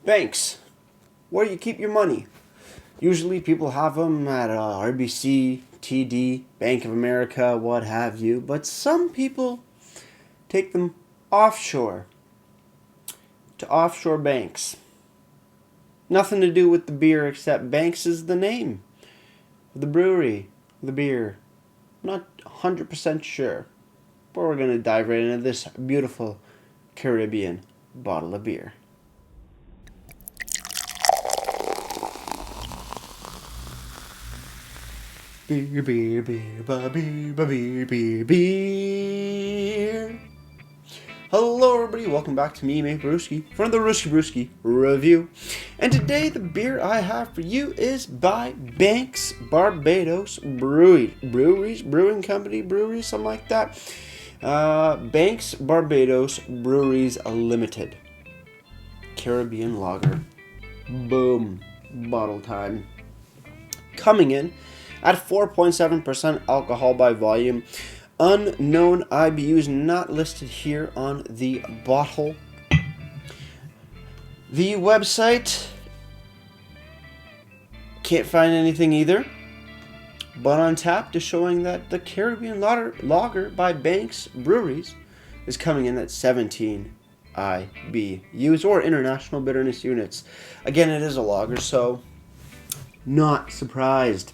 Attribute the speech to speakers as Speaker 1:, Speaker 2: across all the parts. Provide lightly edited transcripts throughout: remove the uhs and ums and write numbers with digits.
Speaker 1: Banks, where you keep your money. Usually people have them at RBC, TD, Bank of America, what have you. But some people take them offshore to offshore banks. Nothing to do with the beer except Banks is the name of the brewery, the beer. I'm not 100% sure. But we're going to dive right into this beautiful Caribbean bottle of beer. Beer, beer, beer, ba, beer, ba, beer, beer, beer. Hello everybody, welcome back to me, Mate Brewski, from the Brewski Brewski review. And today the beer I have for you is by Banks Barbados Breweries, Brewing Company, Breweries, something like that. Banks Barbados Breweries Limited. Caribbean Lager. Boom. Bottle time. Coming in at 4.7% alcohol by volume. Unknown IBUs not listed here on the bottle. The website, can't find anything either. But on tap is showing that the Caribbean Lager by Banks Breweries is coming in at 17 IBUs, or International Bitterness Units. Again, it is a lager, so not surprised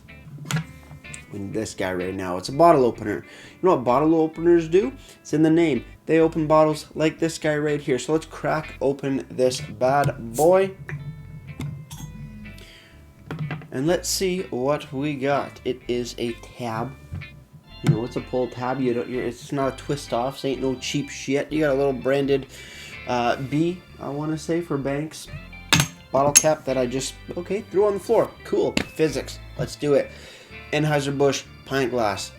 Speaker 1: with this guy right now. It's a bottle opener. You know what bottle openers do? It's in the name. They open bottles like this guy right here. So let's crack open this bad boy. And let's see what we got. It is a tab. You know, it's a pull tab. It's not a twist off. This ain't no cheap shit. You got a little branded B, I want to say, for Banks. Bottle cap that I just, threw on the floor. Cool. Physics. Let's do it. Anheuser-Busch pint glass.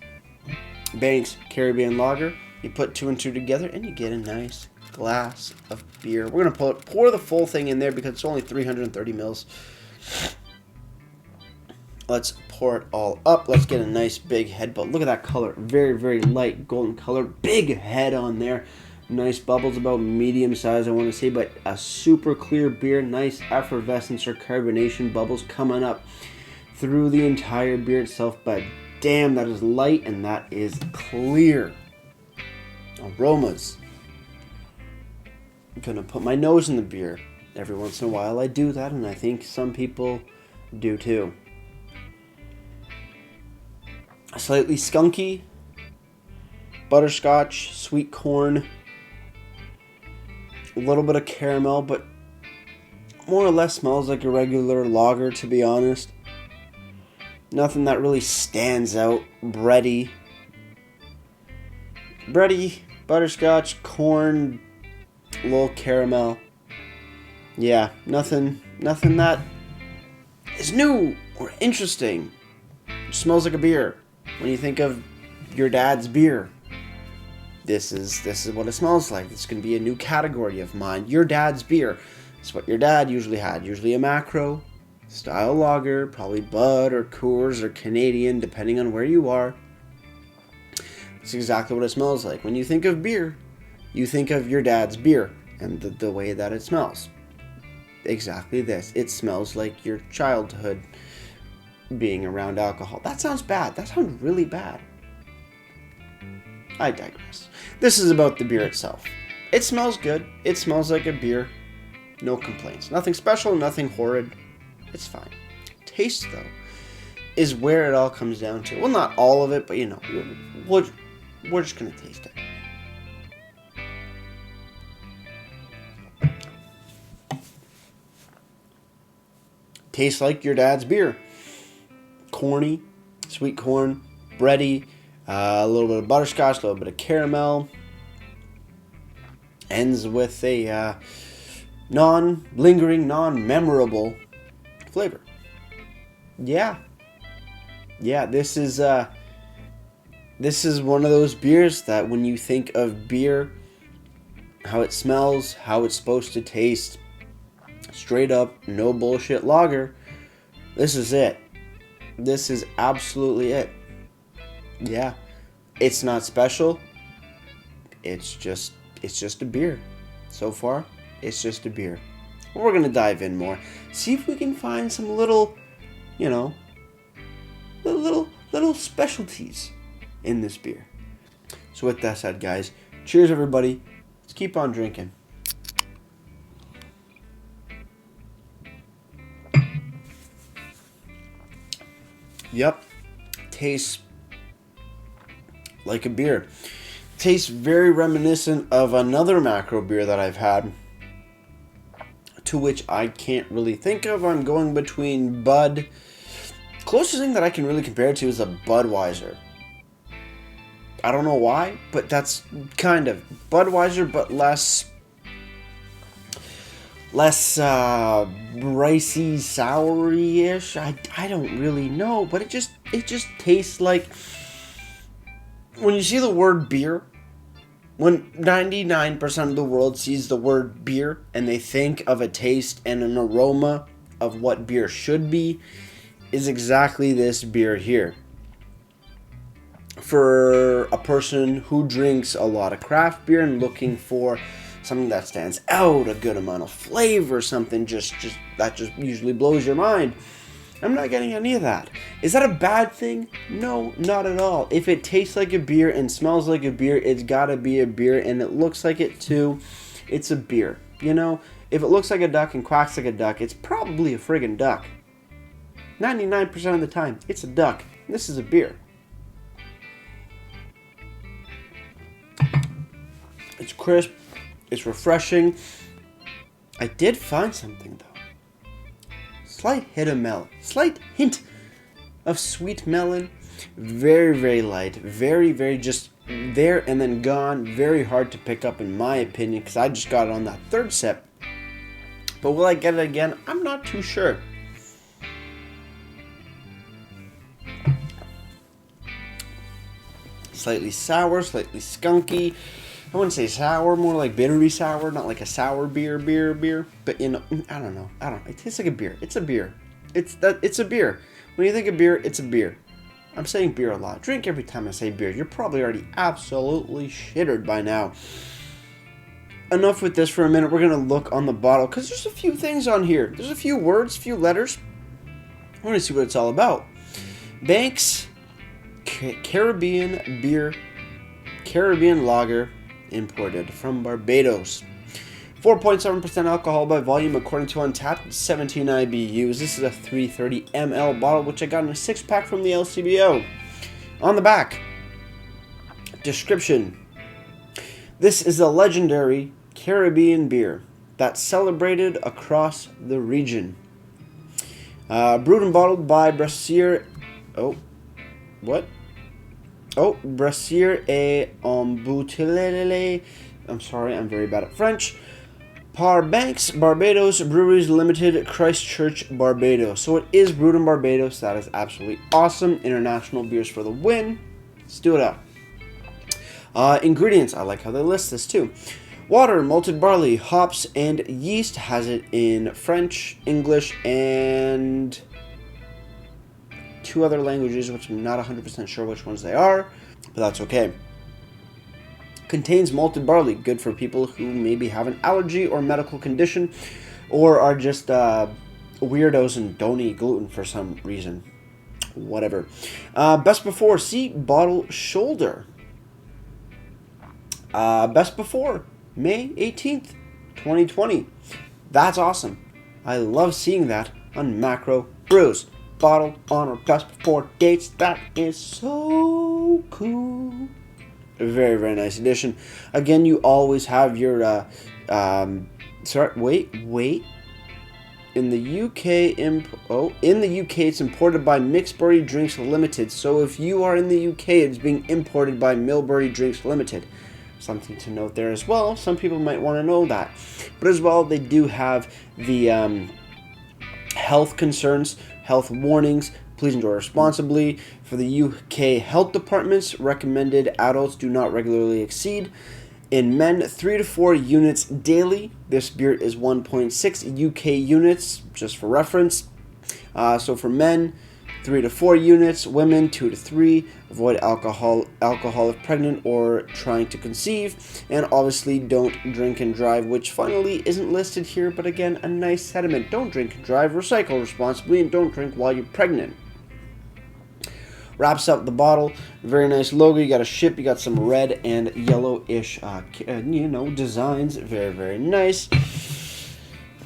Speaker 1: Banks Caribbean Lager. You put two and two together and you get a nice glass of beer. We're going to pour the full thing in there because it's only 330 mils. Let's pour it all up. Let's get a nice big head. But look at that color. Very, very light golden color. Big head on there. Nice bubbles, about medium size, I want to say. But a super clear beer. Nice effervescence or carbonation bubbles coming up through the entire beer itself. But damn, that is light and that is clear. Aromas. I'm going to put my nose in the beer. Every once in a while I do that, and I think some people do too. Slightly skunky, butterscotch, sweet corn, a little bit of caramel, but more or less smells like a regular lager, to be honest. Nothing that really stands out. Bready, butterscotch, corn, a little caramel. Yeah, nothing that is new or interesting. It smells like a beer. When you think of your dad's beer, this is what it smells like. It's going to be a new category of mine. Your dad's beer. It's what your dad usually had. Usually a macro style lager, probably Bud or Coors or Canadian, depending on where you are. It's exactly what it smells like. When you think of beer, you think of your dad's beer and the way that it smells. Exactly this. It smells like your childhood being around alcohol. That sounds bad. That sounds really bad. I digress. This is about the beer itself. It smells good. It smells like a beer. No complaints. Nothing special, nothing horrid. It's fine. Taste, though, is where it all comes down to. Well, not all of it, but we're just going to taste it. Tastes like your dad's beer. Corny, sweet corn, bready, a little bit of butterscotch, a little bit of caramel. Ends with a non-lingering, non-memorable flavor. Yeah, this is one of those beers that when you think of beer, how it smells, how it's supposed to taste, straight up, no bullshit lager, this is it. This is absolutely it. Yeah. It's not special. It's just a beer. So far, it's just a beer. But we're going to dive in more. See if we can find some little, little specialties in this beer. So with that said, guys, cheers everybody. Let's keep on drinking. Yep. Tastes like a beer. Tastes very reminiscent of another macro beer that I've had, to which I can't really think of. I'm going between Bud. Closest thing that I can really compare it to is a Budweiser. I don't know why, but that's kind of Budweiser, but less bricey, soury-ish. I don't really know, but it just tastes like, when you see the word beer, when 99% of the world sees the word beer and they think of a taste and an aroma of what beer should be, is exactly this beer here. For a person who drinks a lot of craft beer and looking for something that stands out, a good amount of flavor, something just usually blows your mind, I'm not getting any of that. Is that a bad thing? No, not at all. If it tastes like a beer and smells like a beer, it's gotta be a beer, and it looks like it too, it's a beer. If it looks like a duck and quacks like a duck, it's probably a friggin' duck. 99% of the time, it's a duck. This is a beer. It's crisp. It's refreshing. I did find something, though. Slight hint of sweet melon. Very, very light. Very, very just there and then gone. Very hard to pick up, in my opinion, because I just got it on that third sip. But will I get it again? I'm not too sure. Slightly sour, slightly skunky. I wouldn't say sour, more like bittery sour, not like a sour beer. But I don't know. It tastes like a beer. It's a beer. It's a beer. When you think of beer, it's a beer. I'm saying beer a lot. Drink every time I say beer. You're probably already absolutely shittered by now. Enough with this for a minute. We're gonna look on the bottle because there's a few things on here. There's a few words, few letters. I want to see what it's all about. Banks Caribbean beer, Caribbean lager, imported from Barbados. 4.7% alcohol by volume according to Untappd, 17 IBUs. This is a 330 ml bottle, which I got in a 6-pack from the LCBO. On the back, description. This is a legendary Caribbean beer that's celebrated across the region. Brewed and bottled by Brasserie. Brasserie et Embouteillé. I'm sorry, I'm very bad at French. Par Banks, Barbados, Breweries Limited, Christchurch, Barbados. So it is brewed in Barbados. That is absolutely awesome. International beers for the win. Let's do it up. Ingredients. I like how they list this too. Water, malted barley, hops, and yeast. Has it in French, English, and 2 other languages, which I'm not 100% sure which ones they are, but that's okay. Contains malted barley, good for people who maybe have an allergy or medical condition, or are just weirdos and don't eat gluten for some reason. Whatever. Best before, see bottle shoulder. Best before, May 18th, 2020. That's awesome. I love seeing that on Macro Brews. Bottle on our best before dates. That is so cool. A very, very nice addition. Again, you always have your in the UK it's imported by Millbury Drinks Limited. So if you are in the UK, it's being imported by Millbury Drinks Limited. Something to note there as well. Some people might want to know that. But as well, they do have the health concerns, health warnings. Please enjoy responsibly. For the UK health departments, recommended adults do not regularly exceed. In men, 3 to 4 units daily. This beer is 1.6 UK units, just for reference. So for men, 3 to 4 units, women 2 to 3. Avoid alcohol if pregnant or trying to conceive, and obviously don't drink and drive, which funnily isn't listed here, but again, a nice sentiment. Don't drink and drive, recycle responsibly, and don't drink while you're pregnant. Wraps up the bottle. Very nice logo. You got a ship. You got some red and yellowish, designs. Very, very nice.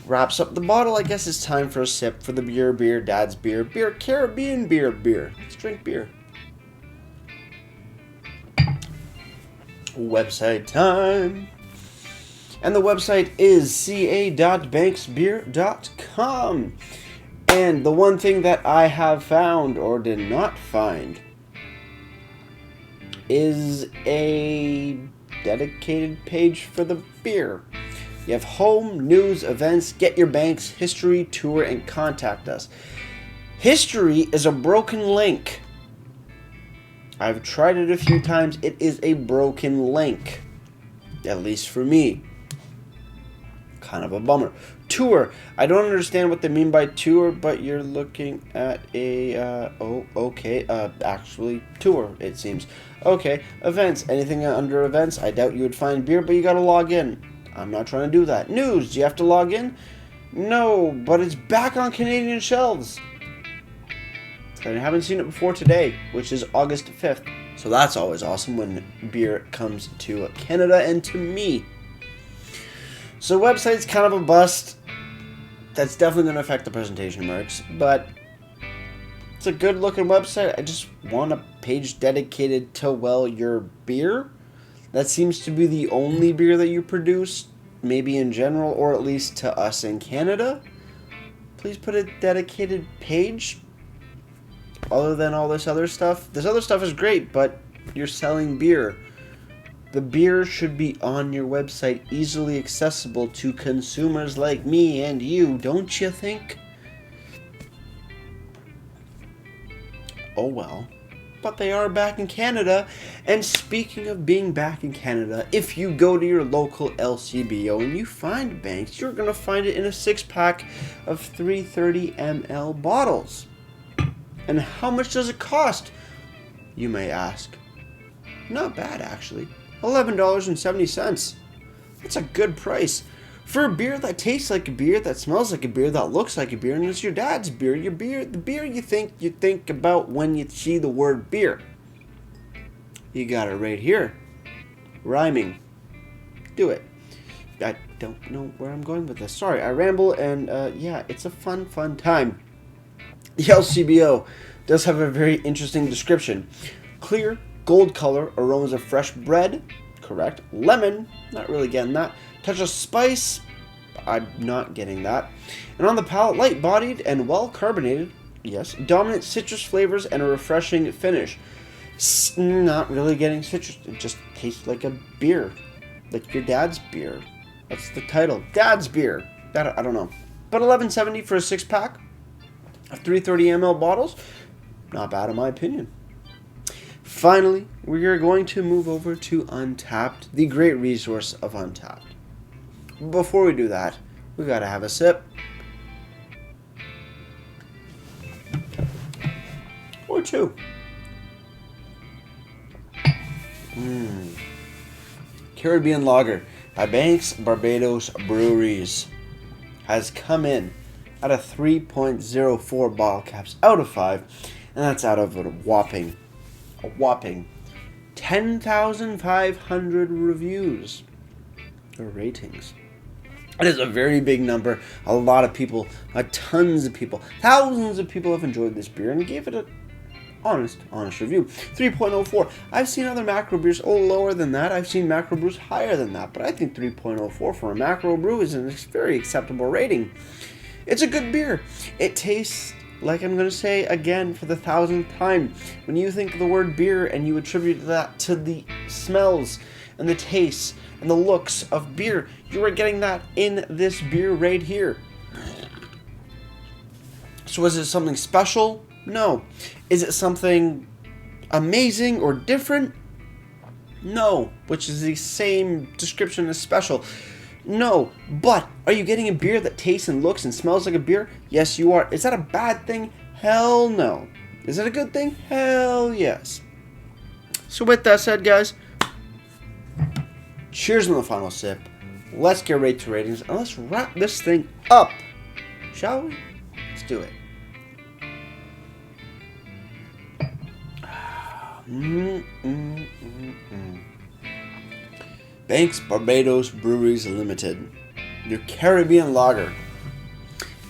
Speaker 1: Wraps up the bottle. I guess it's time for a sip for the beer, Dad's beer, Caribbean beer. Let's drink beer. Website time. And the website is ca.banksbeer.com. And the one thing that I have found, or did not find, is a dedicated page for the beer. You have home, news, events, get your Banks, history, tour, and contact us. History is a broken link. I've tried it a few times. It is a broken link. At least for me. Kind of a bummer. Tour. I don't understand what they mean by tour, but you're looking at a, actually, tour, it seems. Okay, events. Anything under events, I doubt you would find beer, but you gotta log in. I'm not trying to do that. News. Do you have to log in? No, but it's back on Canadian shelves. I haven't seen it before today, which is August 5th. So that's always awesome when beer comes to Canada and to me. So website's kind of a bust. That's definitely going to affect the presentation marks, but it's a good looking website. I just want a page dedicated to, well, your beer. That seems to be the only beer that you produce, maybe in general, or at least to us in Canada. Please put a dedicated page. Other than all this other stuff. This other stuff is great, but you're selling beer. The beer should be on your website, easily accessible to consumers like me and you, don't you think? Oh well. But they are back in Canada. And speaking of being back in Canada, if you go to your local LCBO and you find Banks, you're going to find it in a 6-pack of 330 ml bottles. And how much does it cost? You may ask. Not bad, actually. $11.70. That's a good price. For a beer that tastes like a beer, that smells like a beer, that looks like a beer, and it's your dad's beer, the beer you think about when you see the word beer. You got it right here. Rhyming. Do it. I don't know where I'm going with this. Sorry, I ramble, and yeah, it's a fun time. The LCBO does have a very interesting description. Clear, gold color, aromas of fresh bread, correct. Lemon, not really getting that. Touch of spice, I'm not getting that. And on the palate, light-bodied and well-carbonated, yes. Dominant citrus flavors and a refreshing finish. Not really getting citrus, it just tastes like a beer. Like your dad's beer. That's the title, Dad's Beer. I don't know. But $11.70 for a 6-pack. 330 ml bottles, not bad in my opinion. Finally, we are going to move over to Untapped, the great resource of Untapped. Before we do that, we gotta have a sip. Or two. Caribbean Lager by Banks Barbados Breweries has come in at a 3.04 bottle caps out of 5, and that's out of a whopping 10,500 reviews or ratings. It is a very big number. A lot of people, tons of people, thousands of people have enjoyed this beer and gave it a honest review. 3.04. I've seen other macro brews a little lower than that. I've seen macro brews higher than that, but I think 3.04 for a macro brew is a very acceptable rating. It's a good beer. It tastes, like I'm going to say again for the 1,000th time, when you think of the word beer and you attribute that to the smells and the tastes and the looks of beer, you are getting that in this beer right here. So is it something special? No. Is it something amazing or different? No. Which is the same description as special. No, but are you getting a beer that tastes and looks and smells like a beer? Yes, you are. Is that a bad thing? Hell no. Is it a good thing? Hell yes. So with that said, guys, cheers on the final sip. Let's get right to ratings and let's wrap this thing up. Shall we? Let's do it. Banks Barbados Breweries Limited. Your Caribbean lager.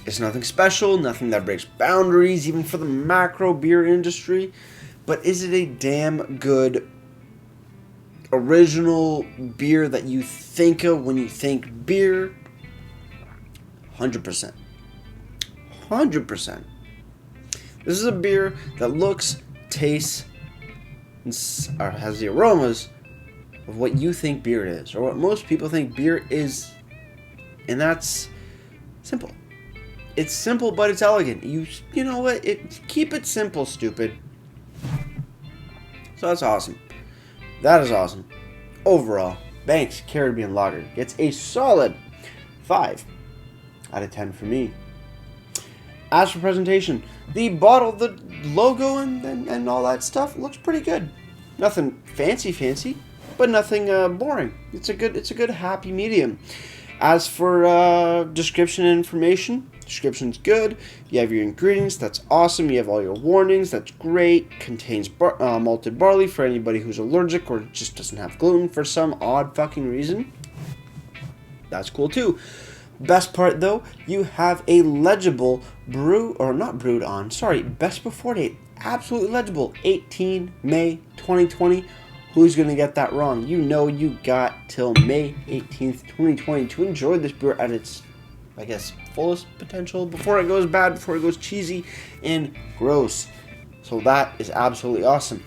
Speaker 1: It's nothing special, nothing that breaks boundaries, even for the macro beer industry. But is it a damn good original beer that you think of when you think beer? 100%. 100%. This is a beer that looks, tastes, or has the aromas of what you think beer is, or what most people think beer is, and that's simple. It's simple, but it's elegant. You know what? Keep it simple, stupid. So that's awesome. That is awesome. Overall, Banks Caribbean Lager gets a solid 5 out of 10 for me. As for presentation, the bottle, the logo, and all that stuff looks pretty good. Nothing fancy, but nothing boring. It's a good happy medium. As for description and information, description's good. You have your ingredients, that's awesome. You have all your warnings, that's great. Contains malted barley for anybody who's allergic or just doesn't have gluten for some odd fucking reason. That's cool too. Best part though, you have a legible best before date. Absolutely legible. 18 May 2020. Who's going to get that wrong? You know you got till May 18th, 2020 to enjoy this beer at its, I guess, fullest potential before it goes bad, before it goes cheesy and gross. So that is absolutely awesome.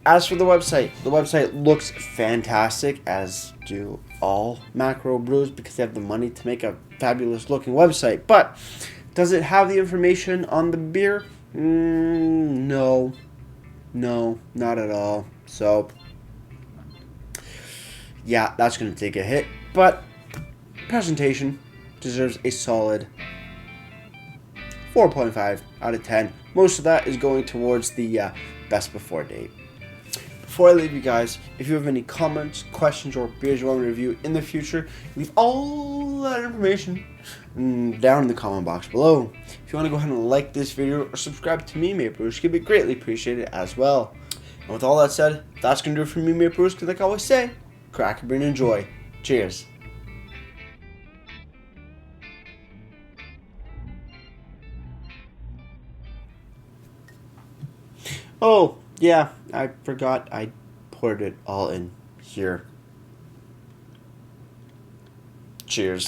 Speaker 1: As for the website looks fantastic, as do all macro brews, because they have the money to make a fabulous looking website. But does it have the information on the beer? No, not at all. So yeah, that's going to take a hit, but presentation deserves a solid 4.5 out of 10. Most of that is going towards the best before date. Before I leave you guys, if you have any comments, questions, or beers you want me to review in the future, leave all that information down in the comment box below. If you want to go ahead and like this video or subscribe to me, Maple Brews, it would be greatly appreciated as well. And with all that said, that's going to do it for me, Maple Brews, because like I always say, crack a beer and enjoy. Cheers. Oh, yeah, I forgot I poured it all in here. Cheers.